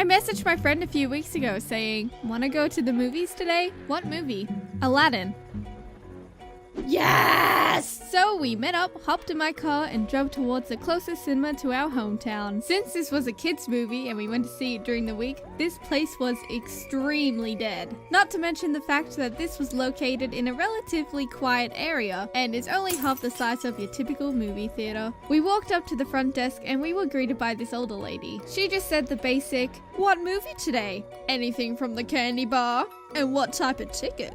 I messaged my friend a few weeks ago saying, wanna go to the movies today? What movie? Aladdin. Yes! So we met up, hopped in my car, and drove towards the closest cinema to our hometown. Since this was a kids movie and we went to see it during the week, this place was extremely dead. Not to mention the fact that this was located in a relatively quiet area and is only half the size of your typical movie theater. We walked up to the front desk and we were greeted by this older lady. She just said the basic, "What movie today? Anything from the candy bar? And what type of ticket?"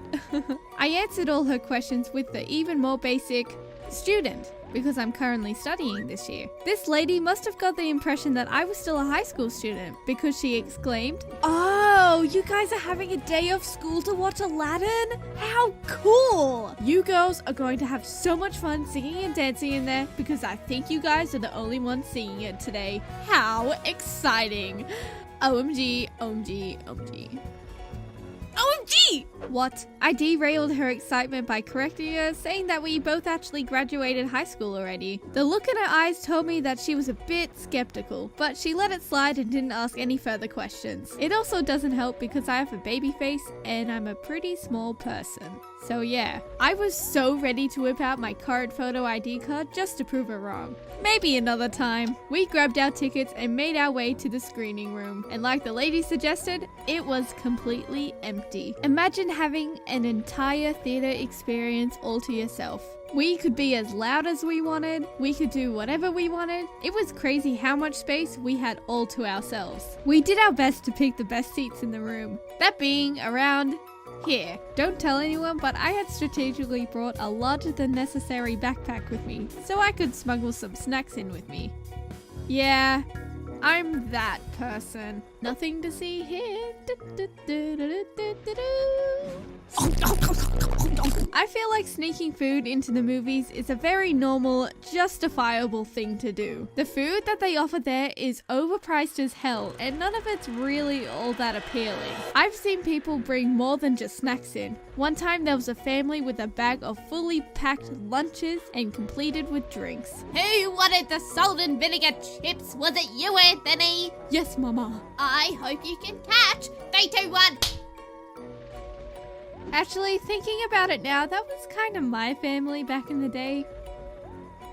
I answered all her questions with the even more basic, "Student," because I'm currently studying this year. This lady must have got the impression that I was still a high school student because she exclaimed, "Oh, you guys are having a day of school to watch Aladdin? How cool! You girls are going to have so much fun singing and dancing in there because I think you guys are the only ones seeing it today. How exciting! OMG, OMG, OMG. OMG! What? I derailed her excitement by correcting her, saying that we both actually graduated high school already. The look in her eyes told me that she was a bit skeptical, but she let it slide and didn't ask any further questions. It also doesn't help because I have a baby face and I'm a pretty small person. So yeah, I was so ready to whip out my current photo ID card just to prove her wrong. Maybe another time. We grabbed our tickets and made our way to the screening room. And like the lady suggested, it was completely empty. Imagine having an entire theater experience all to yourself. We could be as loud as we wanted, we could do whatever we wanted. It was crazy how much space we had all to ourselves. We did our best to pick the best seats in the room, that being around here. Don't tell anyone, but I had strategically brought a larger than necessary backpack with me, so I could smuggle some snacks in with me. Yeah, I'm that person. Nothing to see here. I feel like sneaking food into the movies is a very normal, justifiable thing to do. The food that they offer there is overpriced as hell, and none of it's really all that appealing. I've seen people bring more than just snacks in. One time there was a family with a bag of fully packed lunches and completed with drinks. Who wanted the salt and vinegar chips? Was it you, Anthony? Yes, Mama. I hope you can catch 3, 2, 1. Actually, thinking about it now, that was kind of my family back in the day.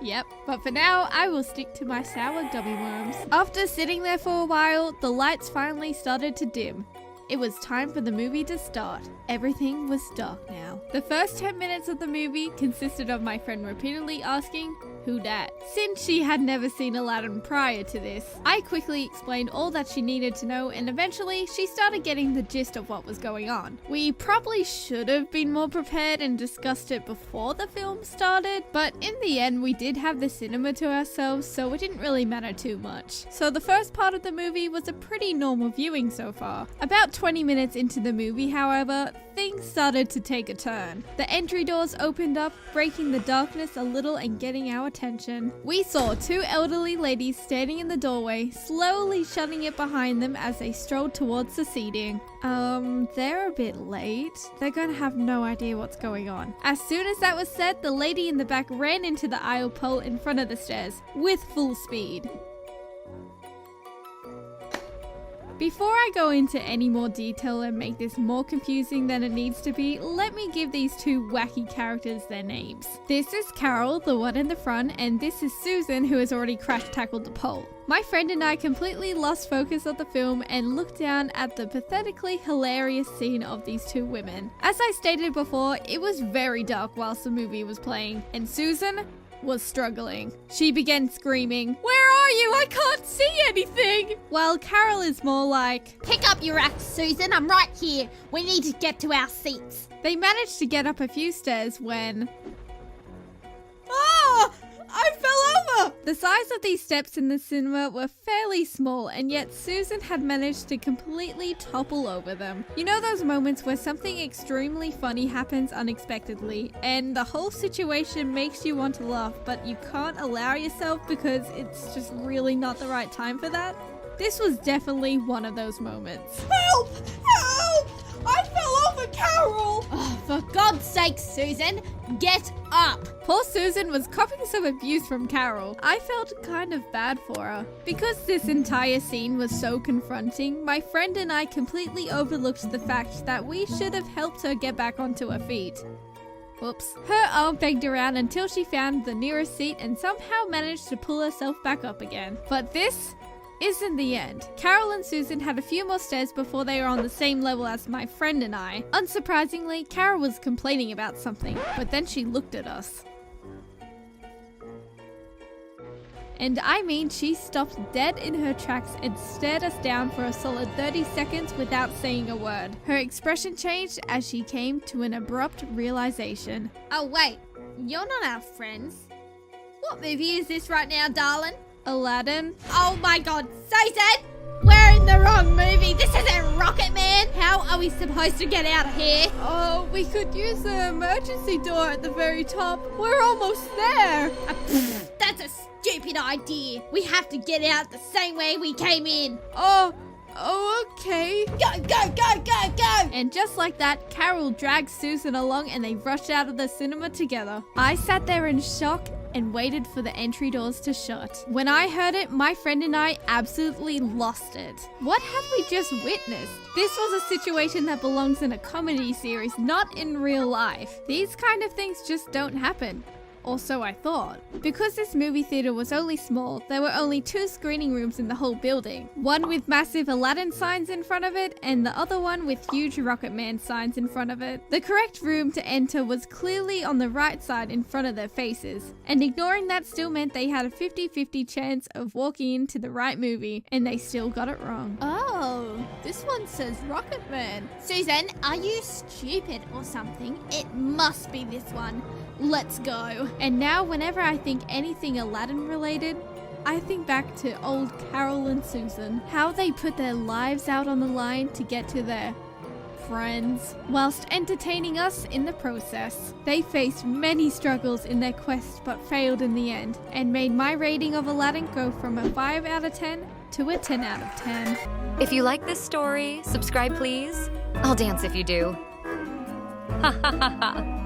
Yep, but for now, I will stick to my sour gummy worms. After sitting there for a while, the lights finally started to dim. It was time for the movie to start. Everything was dark now. The first 10 minutes of the movie consisted of my friend repeatedly asking, "Who dat?" Since she had never seen Aladdin prior to this, I quickly explained all that she needed to know, and eventually she started getting the gist of what was going on. We probably should have been more prepared and discussed it before the film started, but in the end we did have the cinema to ourselves, so it didn't really matter too much. So the first part of the movie was a pretty normal viewing so far. About 20 minutes into the movie, however, things started to take a turn. The entry doors opened up, breaking the darkness a little and getting our attention. We saw two elderly ladies standing in the doorway, slowly shutting it behind them as they strolled towards the seating. They're a bit late. They're gonna have no idea what's going on. As soon as that was said, the lady in the back ran into the aisle pole in front of the stairs with full speed. Before I go into any more detail and make this more confusing than it needs to be, let me give these two wacky characters their names. This is Carol, the one in the front, and this is Susan, who has already crash-tackled the pole. My friend and I completely lost focus of the film and looked down at the pathetically hilarious scene of these two women. As I stated before, it was very dark whilst the movie was playing, and Susan was struggling. She began screaming, "Where are you? I can't see anything!" While Carol is more like, Pick up your axe, Susan. I'm right here. We need to get to our seats. they managed to get up a few stairs when... Ah! I fell over! The size of these steps in the cinema were fairly small, and yet Susan had managed to completely topple over them. You know those moments where something extremely funny happens unexpectedly, and the whole situation makes you want to laugh, but you can't allow yourself because it's just really not the right time for that? This was definitely one of those moments. Help! Help! I fell over! Carol! Oh, for God's sake, Susan, get up! Poor Susan was copying some abuse from Carol. I felt kind of bad for her. Because this entire scene was so confronting, my friend and I completely overlooked the fact that we should have helped her get back onto her feet. Whoops. Her arm begged around until she found the nearest seat and somehow managed to pull herself back up again. But this isn't the end. Carol and Susan had a few more stairs before they were on the same level as my friend and I. Unsurprisingly, Carol was complaining about something, but then she looked at us. And I mean, she stopped dead in her tracks and stared us down for a solid 30 seconds without saying a word. Her expression changed as she came to an abrupt realization. Oh wait, you're not our friends. What movie is this right now, darling? Aladdin? Oh my God, Susan! We're in the wrong movie! This isn't Rocket Man! How are we supposed to get out of here? Oh, we could use the emergency door at the very top. We're almost there! That's a stupid idea. We have to get out the same way we came in. Oh, okay. Go, go, go, go, go! And just like that, Carol dragged Susan along and they rushed out of the cinema together. I sat there in shock and waited for the entry doors to shut. When I heard it, my friend and I absolutely lost it. What had we just witnessed? This was a situation that belongs in a comedy series, not in real life. These kind of things just don't happen. Or so I thought. Because this movie theater was only small, there were only 2 screening rooms in the whole building. One with massive Aladdin signs in front of it, and the other one with huge Rocket Man signs in front of it. The correct room to enter was clearly on the right side in front of their faces. And ignoring that still meant they had a 50-50 chance of walking into the right movie, and they still got it wrong. Oh, this one says Rocket Man. Susan, are you stupid or something? It must be this one. Let's go. And now whenever I think anything Aladdin related, I think back to old Carol and Susan. How they put their lives out on the line to get to their friends, whilst entertaining us in the process. They faced many struggles in their quest but failed in the end, and made my rating of Aladdin go from a 5 out of 10 to a 10 out of 10. If you like this story, subscribe please. I'll dance if you do. Ha ha ha ha.